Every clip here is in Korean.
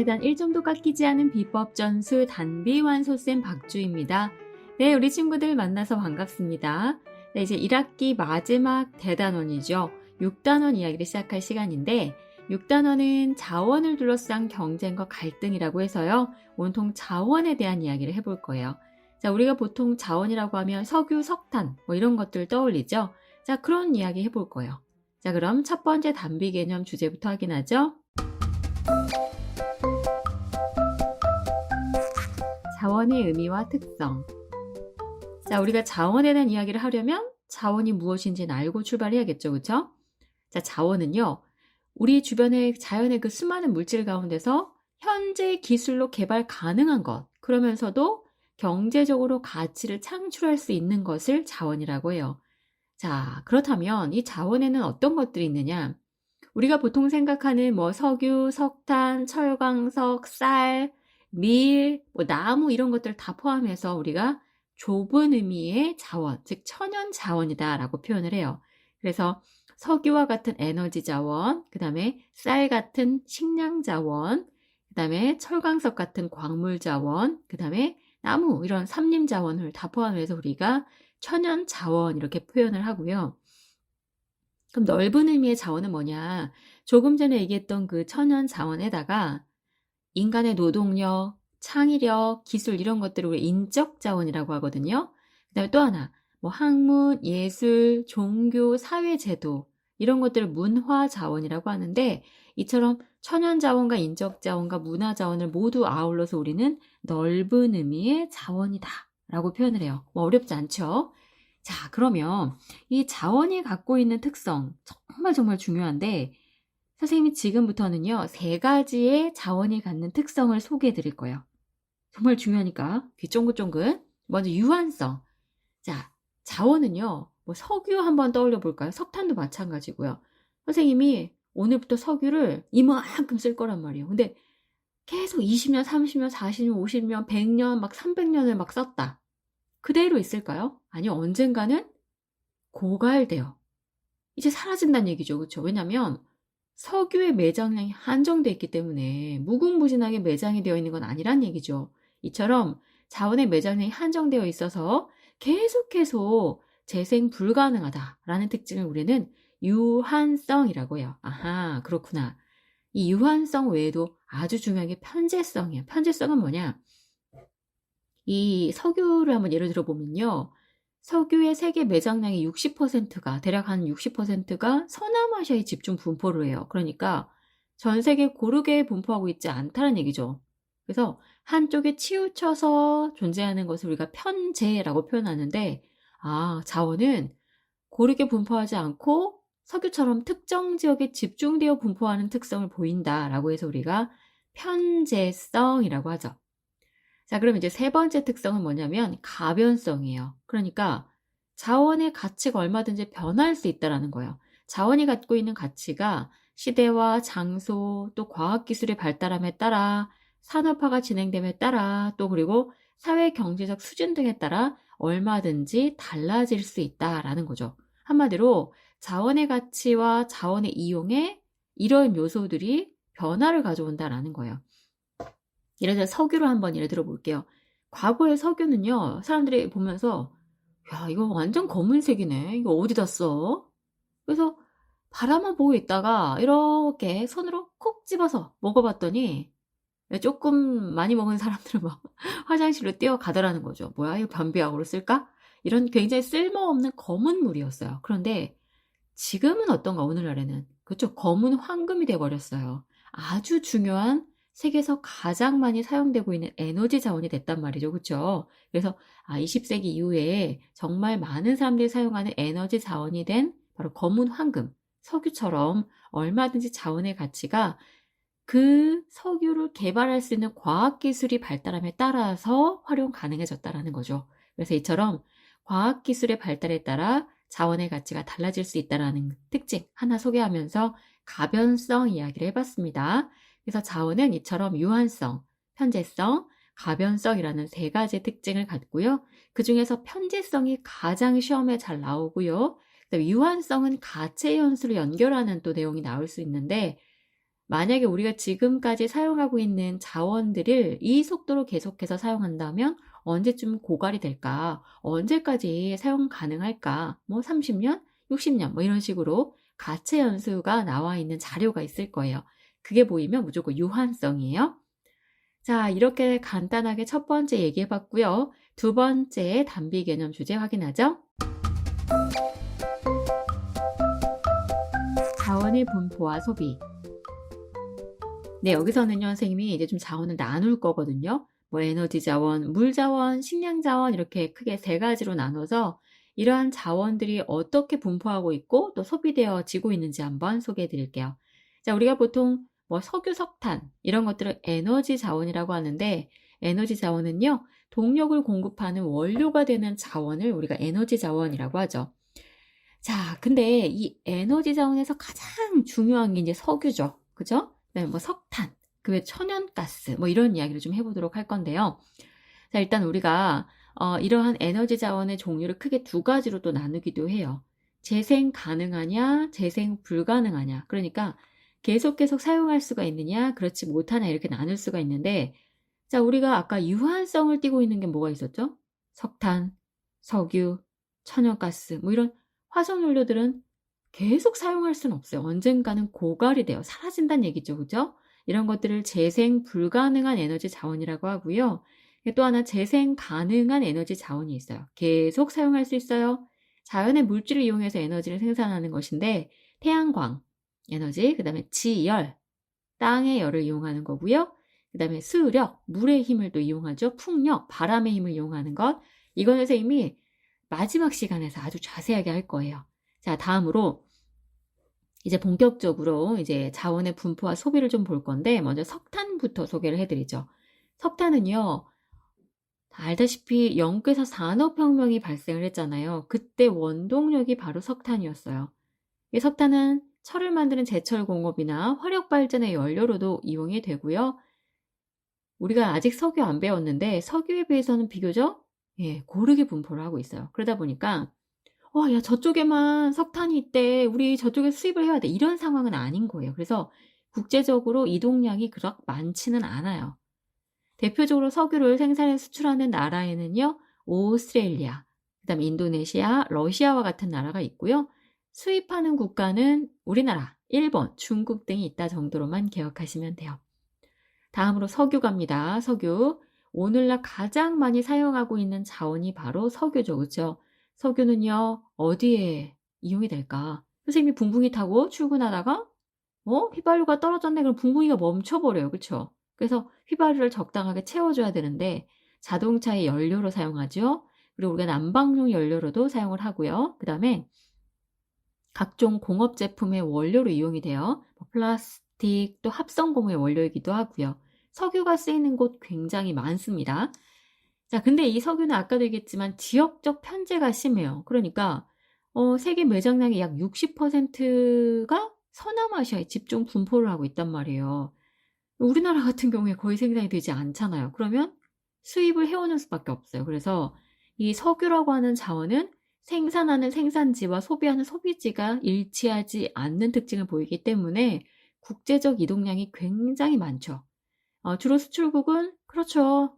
자원에 대한 1점도 깎이지 않은 비법 전술 단비 완소쌤 박주입니다. 네, 우리 친구들 만나서 반갑습니다. 네, 이제 1학기 마지막 대단원이죠. 6단원 이야기를 시작할 시간인데 6단원은 자원을 둘러싼 경쟁과 갈등이라고 해서요. 온통 자원에 대한 이야기를 해볼 거예요. 자, 우리가 보통 자원이라고 하면 석유, 석탄 뭐 이런 것들 떠올리죠. 자, 그런 이야기 해볼 거예요. 자, 그럼 첫 번째 단비 개념 주제부터 확인하죠. 자원의 의미와 특성. 자, 우리가 자원에 대한 이야기를 하려면 자원이 무엇인지는 알고 출발해야겠죠, 그렇죠? 자, 자원은요, 우리 주변의 자연의 그 수많은 물질 가운데서 현재 기술로 개발 가능한 것, 그러면서도 경제적으로 가치를 창출할 수 있는 것을 자원이라고 해요. 자, 그렇다면 이 자원에는 어떤 것들이 있느냐? 우리가 보통 생각하는 뭐 석유, 석탄, 철광석, 쌀, 밀, 뭐 나무 이런 것들 다 포함해서 우리가 좁은 의미의 자원, 즉 천연 자원이다라고 표현을 해요. 그래서 석유와 같은 에너지 자원, 그 다음에 쌀 같은 식량 자원, 그 다음에 철광석 같은 광물 자원, 그 다음에 나무 이런 삼림 자원을 다 포함해서 우리가 천연 자원 이렇게 표현을 하고요. 그럼 넓은 의미의 자원은 뭐냐? 조금 전에 얘기했던 그 천연 자원에다가 인간의 노동력, 창의력, 기술 이런 것들을 우리 인적 자원이라고 하거든요. 그 다음에 또 하나, 뭐 학문, 예술, 종교, 사회제도 이런 것들을 문화 자원이라고 하는데 이처럼 천연 자원과 인적 자원과 문화 자원을 모두 아울러서 우리는 넓은 의미의 자원이다 라고 표현을 해요. 뭐 어렵지 않죠? 자, 그러면 이 자원이 갖고 있는 특성 정말 중요한데 선생님이 지금부터는요 3가지의 자원이 갖는 특성을 소개해 드릴 거예요. 정말 중요하니까 귀 쫑긋쫑긋. 먼저 유한성. 자, 자원은요 뭐 석유 한번 떠올려 볼까요? 석탄도 마찬가지고요. 선생님이 오늘부터 석유를 이만큼 쓸 거란 말이에요. 근데 계속 20년, 30년, 40년, 50년, 100년, 막 300년을 막 썼다. 그대로 있을까요? 아니요, 언젠가는 고갈돼요. 이제 사라진다는 얘기죠. 그렇죠? 왜냐하면 석유의 매장량이 한정되어 있기 때문에 무궁무진하게 매장이 되어 있는 건 아니란 얘기죠. 이처럼 자원의 매장량이 한정되어 있어서 계속해서 재생 불가능하다라는 특징을 우리는 유한성이라고 해요. 아하, 그렇구나. 이 유한성 외에도 아주 중요한 게 편재성이에요. 편재성은 뭐냐? 이 석유를 한번 예를 들어 보면요. 석유의 세계 매장량의 60%가 대략 한 60%가 서남아시아에 집중 분포를 해요. 그러니까 전 세계 고르게 분포하고 있지 않다는 얘기죠. 그래서 한쪽에 치우쳐서 존재하는 것을 우리가 편재라고 표현하는데 자원은 고르게 분포하지 않고 석유처럼 특정 지역에 집중되어 분포하는 특성을 보인다라고 해서 우리가 편재성이라고 하죠. 자, 그럼 이제 3번째 특성은 뭐냐면 가변성이에요. 그러니까 자원의 가치가 얼마든지 변할 수 있다는 거예요. 자원이 갖고 있는 가치가 시대와 장소, 또 과학기술의 발달함에 따라 산업화가 진행됨에 따라 또 그리고 사회 경제적 수준 등에 따라 얼마든지 달라질 수 있다라는 거죠. 한마디로 자원의 가치와 자원의 이용에 이런 요소들이 변화를 가져온다라는 거예요. 예를 들어 석유를 한번 예를 들어 볼게요. 과거의 석유는요, 사람들이 보면서 야, 이거 완전 검은색이네. 이거 어디다 써? 그래서 바라만 보고 있다가 이렇게 손으로 콕 집어서 먹어봤더니 조금 많이 먹은 사람들은 막 화장실로 뛰어가더라는 거죠. 뭐야, 이거 변비약으로 쓸까? 이런 굉장히 쓸모없는 검은 물이었어요. 그런데 지금은 어떤가, 오늘날에는. 그렇죠. 검은 황금이 돼버렸어요. 아주 중요한 세계에서 가장 많이 사용되고 있는 에너지 자원이 됐단 말이죠. 그렇죠? 그래서 20세기 이후에 정말 많은 사람들이 사용하는 에너지 자원이 된 바로 검은 황금, 석유처럼 얼마든지 자원의 가치가 그 석유를 개발할 수 있는 과학기술이 발달함에 따라서 활용 가능해졌다는 거죠. 그래서 이처럼 과학기술의 발달에 따라 자원의 가치가 달라질 수 있다는 특징 하나 소개하면서 가변성 이야기를 해봤습니다. 그래서 자원은 이처럼 유한성, 편재성, 가변성이라는 3가지 특징을 갖고요. 그 중에서 편재성이 가장 시험에 잘 나오고요. 유한성은 가채 연수를 연결하는 또 내용이 나올 수 있는데 만약에 우리가 지금까지 사용하고 있는 자원들을 이 속도로 계속해서 사용한다면 언제쯤 고갈이 될까? 언제까지 사용 가능할까? 뭐 30년, 60년 뭐 이런 식으로 가채 연수가 나와 있는 자료가 있을 거예요. 그게 보이면 무조건 유한성이에요. 자, 이렇게 간단하게 첫 번째 얘기해 봤고요. 두 번째 단비 개념 주제 확인하죠. 자원의 분포와 소비. 네, 여기서는요, 선생님이 이제 좀 자원을 나눌 거거든요. 뭐 에너지 자원, 물 자원, 식량 자원 이렇게 크게 세 가지로 나눠서 이러한 자원들이 어떻게 분포하고 있고 또 소비되어지고 있는지 한번 소개해 드릴게요. 자, 우리가 보통 뭐 석유, 석탄 이런 것들을 에너지 자원이라고 하는데 에너지 자원은요, 동력을 공급하는 원료가 되는 자원을 우리가 에너지 자원이라고 하죠. 자, 근데 이 에너지 자원에서 가장 중요한 게 이제 석유죠. 그죠? 그다음에 뭐 석탄, 그 외 천연가스, 뭐 이런 이야기를 좀 해보도록 할 건데요. 자, 일단 우리가 이러한 에너지 자원의 종류를 크게 두 가지로 또 나누기도 해요. 재생 가능하냐, 재생 불가능하냐. 그러니까 계속 사용할 수가 있느냐, 그렇지 못하냐 이렇게 나눌 수가 있는데, 자, 우리가 아까 유한성을 띠고 있는 게 뭐가 있었죠? 석탄, 석유, 천연가스, 뭐 이런 화석연료들은 계속 사용할 수는 없어요. 언젠가는 고갈이 돼요. 사라진다는 얘기죠. 그죠? 이런 것들을 재생 불가능한 에너지 자원이라고 하고요. 또 하나 재생 가능한 에너지 자원이 있어요. 계속 사용할 수 있어요. 자연의 물질을 이용해서 에너지를 생산하는 것인데 태양광 에너지, 그 다음에 지열, 땅의 열을 이용하는 거고요. 그 다음에 수력, 물의 힘을 또 이용하죠. 풍력, 바람의 힘을 이용하는 것. 이건 선생님이 마지막 시간에서 아주 자세하게 할 거예요. 자, 다음으로 이제 본격적으로 이제 자원의 분포와 소비를 좀 볼 건데 먼저 석탄부터 소개를 해드리죠. 석탄은요, 다 알다시피 영국에서 산업혁명이 발생을 했잖아요. 그때 원동력이 바로 석탄이었어요. 이 석탄은 철을 만드는 제철 공업이나 화력 발전의 연료로도 이용이 되고요. 우리가 아직 석유 안 배웠는데 석유에 비해서는 비교적 고르게 분포를 하고 있어요. 그러다 보니까 야, 저쪽에만 석탄이 있대. 우리 저쪽에 수입을 해야 돼. 이런 상황은 아닌 거예요. 그래서 국제적으로 이동량이 그렇게 많지는 않아요. 대표적으로 석유를 생산해 수출하는 나라에는요, 오스트레일리아, 그다음에 인도네시아, 러시아와 같은 나라가 있고요. 수입하는 국가는 우리나라, 일본, 중국 등이 있다 정도로만 기억하시면 돼요. 다음으로 석유 갑니다. 석유. 오늘날 가장 많이 사용하고 있는 자원이 바로 석유죠. 그렇죠? 석유는요, 어디에 이용이 될까? 선생님이 붕붕이 타고 출근하다가, 휘발유가 떨어졌네. 그럼 붕붕이가 멈춰버려요. 그쵸? 그래서 휘발유를 적당하게 채워줘야 되는데, 자동차의 연료로 사용하죠. 그리고 우리가 난방용 연료로도 사용을 하고요. 그 다음에 각종 공업 제품의 원료로 이용이 돼요. 플라스틱, 또 합성고무의 원료이기도 하고요. 석유가 쓰이는 곳 굉장히 많습니다. 자, 근데 이 석유는 아까도 얘기했지만 지역적 편제가 심해요. 그러니까 세계 매장량의 약 60%가 서남아시아에 집중 분포를 하고 있단 말이에요. 우리나라 같은 경우에 거의 생산이 되지 않잖아요. 그러면 수입을 해오는 수밖에 없어요. 그래서 이 석유라고 하는 자원은 생산하는 생산지와 소비하는 소비지가 일치하지 않는 특징을 보이기 때문에 국제적 이동량이 굉장히 많죠. 주로 수출국은 그렇죠.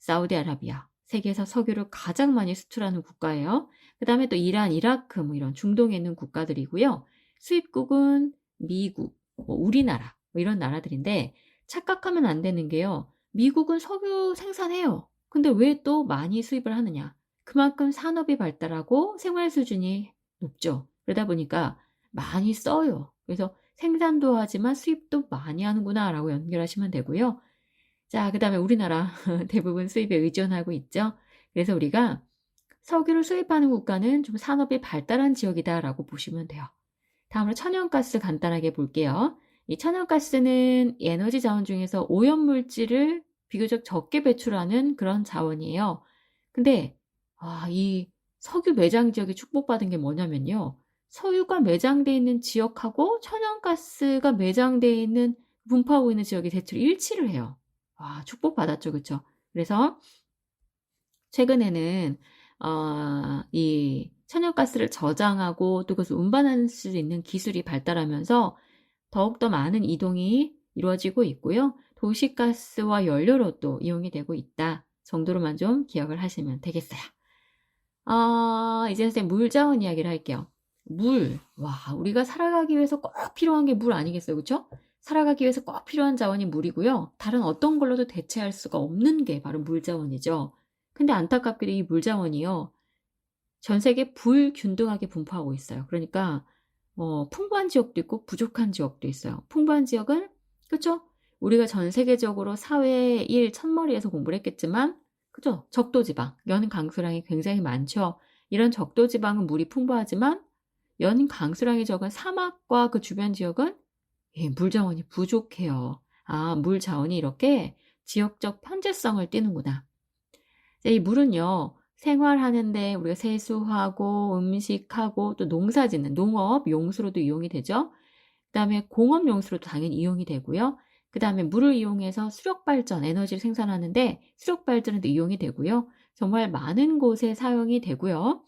사우디아라비아, 세계에서 석유를 가장 많이 수출하는 국가예요. 그 다음에 또 이란, 이라크 뭐 이런 중동에 있는 국가들이고요. 수입국은 미국, 뭐 우리나라 뭐 이런 나라들인데 착각하면 안 되는 게요. 미국은 석유 생산해요. 근데 왜 또 많이 수입을 하느냐? 그만큼 산업이 발달하고 생활 수준이 높죠. 그러다 보니까 많이 써요. 그래서 생산도 하지만 수입도 많이 하는구나 라고 연결하시면 되고요. 자, 그 다음에 우리나라 대부분 수입에 의존하고 있죠. 그래서 우리가 석유를 수입하는 국가는 좀 산업이 발달한 지역이다라고 보시면 돼요. 다음으로 천연가스 간단하게 볼게요. 이 천연가스는 에너지 자원 중에서 오염물질을 비교적 적게 배출하는 그런 자원이에요. 근데 이 석유 매장 지역이 축복받은 게 뭐냐면요. 석유가 매장되어 있는 지역하고 천연가스가 매장되어 있는 분포하고 있는 지역이 대체로 일치를 해요. 축복받았죠. 그렇죠? 그래서 최근에는 이 천연가스를 저장하고 또 그것을 운반할 수 있는 기술이 발달하면서 더욱더 많은 이동이 이루어지고 있고요. 도시가스와 연료로도 이용이 되고 있다 정도로만 좀 기억을 하시면 되겠어요. 이제 선생님 물 자원 이야기를 할게요. 물, 와, 우리가 살아가기 위해서 꼭 필요한 게 물 아니겠어요, 그렇죠? 살아가기 위해서 꼭 필요한 자원이 물이고요. 다른 어떤 걸로도 대체할 수가 없는 게 바로 물 자원이죠. 근데 안타깝게도 이 물 자원이요, 전 세계 불균등하게 분포하고 있어요. 그러니까 풍부한 지역도 있고 부족한 지역도 있어요. 풍부한 지역은 그렇죠? 우리가 전 세계적으로 사회 1 천머리에서 공부를 했겠지만 그죠? 적도지방, 연 강수량이 굉장히 많죠. 이런 적도지방은 물이 풍부하지만 연 강수량이 적은 사막과 그 주변 지역은 물 자원이 부족해요. 물 자원이 이렇게 지역적 편제성을 띠는구나. 이 물은요, 생활하는데 우리가 세수하고 음식하고 또 농사 짓는 농업 용수로도 이용이 되죠. 그 다음에 공업 용수로도 당연히 이용이 되고요. 그 다음에 물을 이용해서 수력발전, 에너지를 생산하는데 수력발전에도 이용이 되고요. 정말 많은 곳에 사용이 되고요.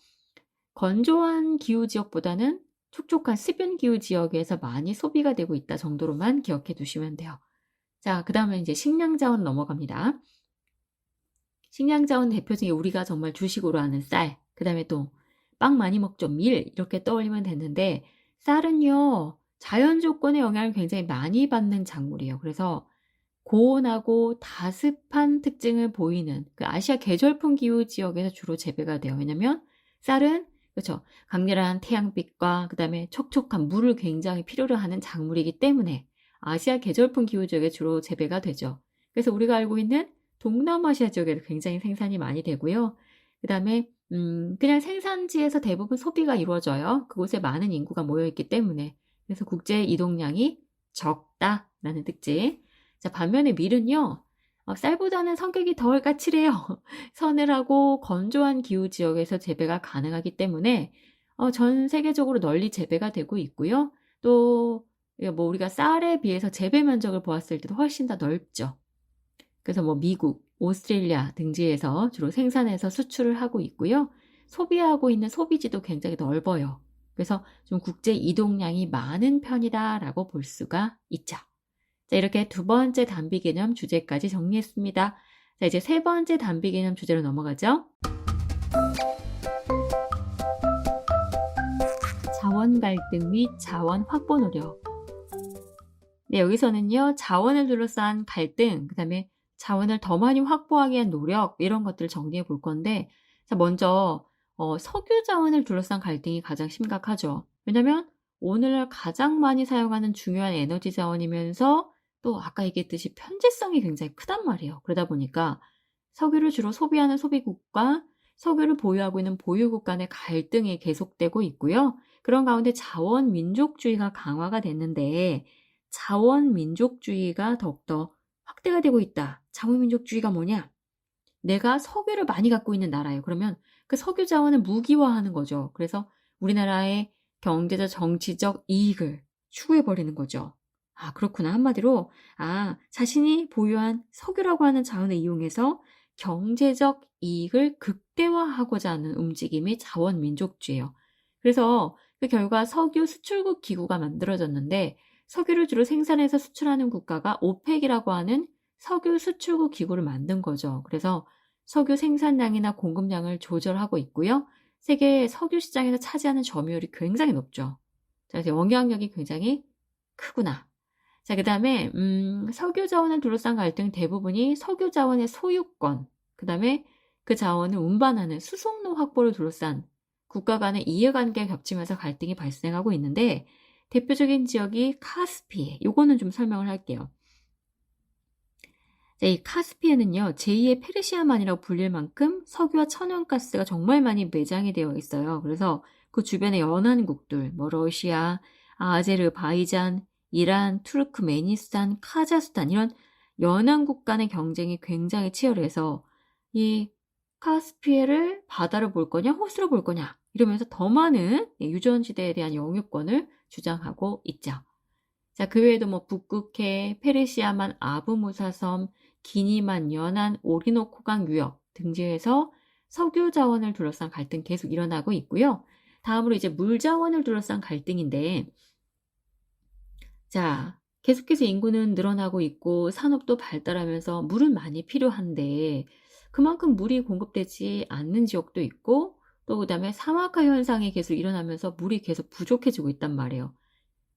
건조한 기후지역보다는 촉촉한 습연기후 지역에서 많이 소비가 되고 있다 정도로만 기억해 두시면 돼요. 자, 그 다음에 이제 식량자원 넘어갑니다. 식량자원 대표 중에 우리가 정말 주식으로 하는 쌀, 그 다음에 또 빵 많이 먹죠, 밀 이렇게 떠올리면 되는데 쌀은요, 자연 조건의 영향을 굉장히 많이 받는 작물이에요. 그래서 고온하고 다습한 특징을 보이는 그 아시아 계절풍 기후 지역에서 주로 재배가 돼요. 왜냐면 쌀은 그렇죠, 강렬한 태양빛과 그 다음에 촉촉한 물을 굉장히 필요로 하는 작물이기 때문에 아시아 계절풍 기후 지역에 주로 재배가 되죠. 그래서 우리가 알고 있는 동남아시아 지역에도 굉장히 생산이 많이 되고요. 그 다음에 그냥 생산지에서 대부분 소비가 이루어져요. 그곳에 많은 인구가 모여있기 때문에. 그래서 국제 이동량이 적다라는 특징. 자, 반면에 밀은요, 쌀보다는 성격이 덜 까칠해요. 서늘하고 건조한 기후 지역에서 재배가 가능하기 때문에 전 세계적으로 널리 재배가 되고 있고요. 또 뭐 우리가 쌀에 비해서 재배 면적을 보았을 때도 훨씬 더 넓죠. 그래서 뭐 미국, 오스트레일리아 등지에서 주로 생산해서 수출을 하고 있고요. 소비하고 있는 소비지도 굉장히 넓어요. 그래서 좀 국제 이동량이 많은 편이다라고 볼 수가 있죠. 자, 이렇게 두 번째 단비 개념 주제까지 정리했습니다. 자, 이제 세 번째 단비 개념 주제로 넘어가죠. 자원 갈등 및 자원 확보 노력. 네, 여기서는요, 자원을 둘러싼 갈등, 그 다음에 자원을 더 많이 확보하기 위한 노력, 이런 것들을 정리해 볼 건데, 자, 먼저, 석유 자원을 둘러싼 갈등이 가장 심각하죠. 왜냐면, 오늘날 가장 많이 사용하는 중요한 에너지 자원이면서, 또 아까 얘기했듯이 편제성이 굉장히 크단 말이에요. 그러다 보니까, 석유를 주로 소비하는 소비국과 석유를 보유하고 있는 보유국 간의 갈등이 계속되고 있고요. 그런 가운데 자원 민족주의가 강화가 됐는데, 자원 민족주의가 더욱더 확대가 되고 있다. 자원 민족주의가 뭐냐? 내가 석유를 많이 갖고 있는 나라예요. 그러면 그 석유 자원을 무기화하는 거죠. 그래서 우리나라의 경제적, 정치적 이익을 추구해버리는 거죠. 그렇구나. 한마디로, 자신이 보유한 석유라고 하는 자원을 이용해서 경제적 이익을 극대화하고자 하는 움직임이 자원 민족주의예요. 그래서 그 결과 석유 수출국 기구가 만들어졌는데, 석유를 주로 생산해서 수출하는 국가가 오펙이라고 하는 석유 수출국 기구를 만든 거죠. 그래서 석유 생산량이나 공급량을 조절하고 있고요. 세계 석유 시장에서 차지하는 점유율이 굉장히 높죠. 자, 그래서 영향력이 굉장히 크구나. 자, 그 다음에 석유 자원을 둘러싼 갈등 대부분이 석유 자원의 소유권, 그 다음에 그 자원을 운반하는 수송로 확보를 둘러싼 국가 간의 이해관계가 겹치면서 갈등이 발생하고 있는데, 대표적인 지역이 카스피해. 요거는 좀 설명을 할게요. 자, 이 카스피해는요, 제2의 페르시아만이라고 불릴 만큼 석유와 천연가스가 정말 많이 매장이 되어 있어요. 그래서 그 주변의 연안국들, 뭐 러시아, 아제르바이잔, 이란, 투르크메니스탄, 카자흐스탄 이런 연안국 간의 경쟁이 굉장히 치열해서 이 카스피해를 바다로 볼 거냐, 호수로 볼 거냐 이러면서 더 많은 유전지대에 대한 영유권을 주장하고 있죠. 자, 그 외에도 뭐 북극해, 페르시아만 아부무사섬, 기니만 연안, 오리노코강 유역 등지에서 석유 자원을 둘러싼 갈등 계속 일어나고 있고요. 다음으로 이제 물 자원을 둘러싼 갈등인데, 자, 계속해서 인구는 늘어나고 있고 산업도 발달하면서 물은 많이 필요한데 그만큼 물이 공급되지 않는 지역도 있고 또 그다음에 사막화 현상이 계속 일어나면서 물이 계속 부족해지고 있단 말이에요.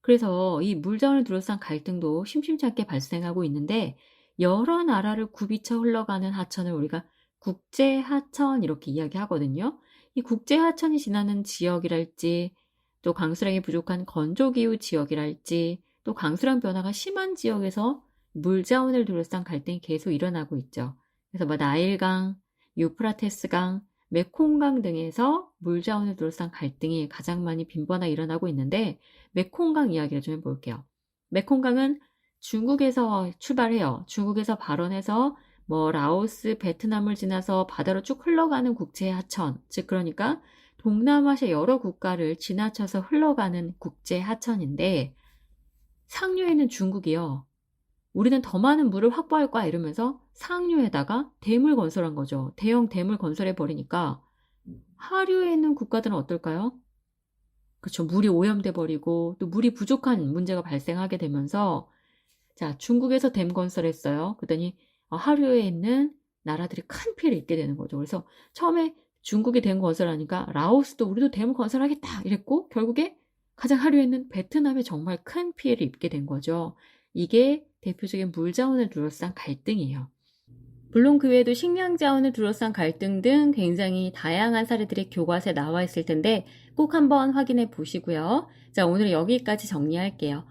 그래서 이 물자원을 둘러싼 갈등도 심심치 않게 발생하고 있는데 여러 나라를 굽이쳐 흘러가는 하천을 우리가 국제하천 이렇게 이야기하거든요. 이 국제하천이 지나는 지역이랄지 또 강수량이 부족한 건조기후 지역이랄지 또 강수량 변화가 심한 지역에서 물자원을 둘러싼 갈등이 계속 일어나고 있죠. 그래서 뭐 나일강, 유프라테스강, 메콩강 등에서 물자원을 둘러싼 갈등이 가장 많이 빈번하게 일어나고 있는데 메콩강 이야기를 좀 해볼게요. 메콩강은 중국에서 출발해요. 중국에서 발원해서 뭐 라오스, 베트남을 지나서 바다로 쭉 흘러가는 국제하천, 즉 그러니까 동남아시아 여러 국가를 지나쳐서 흘러가는 국제하천인데 상류에는 중국이요. 우리는 더 많은 물을 확보할 거야 이러면서 상류에다가 댐을 건설한 거죠. 대형 댐을 건설해 버리니까 하류에 있는 국가들은 어떨까요? 그렇죠. 물이 오염돼 버리고 또 물이 부족한 문제가 발생하게 되면서 자, 중국에서 댐 건설했어요. 그랬더니 하류에 있는 나라들이 큰 피해를 입게 되는 거죠. 그래서 처음에 중국이 댐 건설하니까 라오스도 우리도 댐을 건설하겠다 이랬고 결국에 가장 하류에 있는 베트남에 정말 큰 피해를 입게 된 거죠. 이게 대표적인 물자원을 둘러싼 갈등이에요. 물론 그 외에도 식량 자원을 둘러싼 갈등 등 굉장히 다양한 사례들이 교과서에 나와 있을 텐데 꼭 한번 확인해 보시고요. 자, 오늘은 여기까지 정리할게요.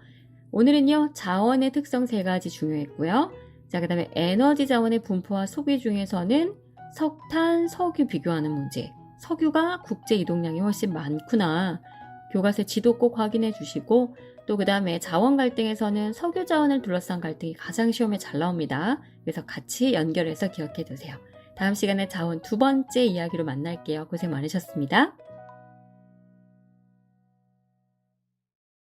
오늘은요, 자원의 특성 3가지 중요했고요. 자, 그 다음에 에너지 자원의 분포와 소비 중에서는 석탄, 석유 비교하는 문제. 석유가 국제 이동량이 훨씬 많구나. 교과서 지도 꼭 확인해 주시고 또 그 다음에 자원 갈등에서는 석유 자원을 둘러싼 갈등이 가장 시험에 잘 나옵니다. 그래서 같이 연결해서 기억해 두세요. 다음 시간에 자원 2번째 이야기로 만날게요. 고생 많으셨습니다.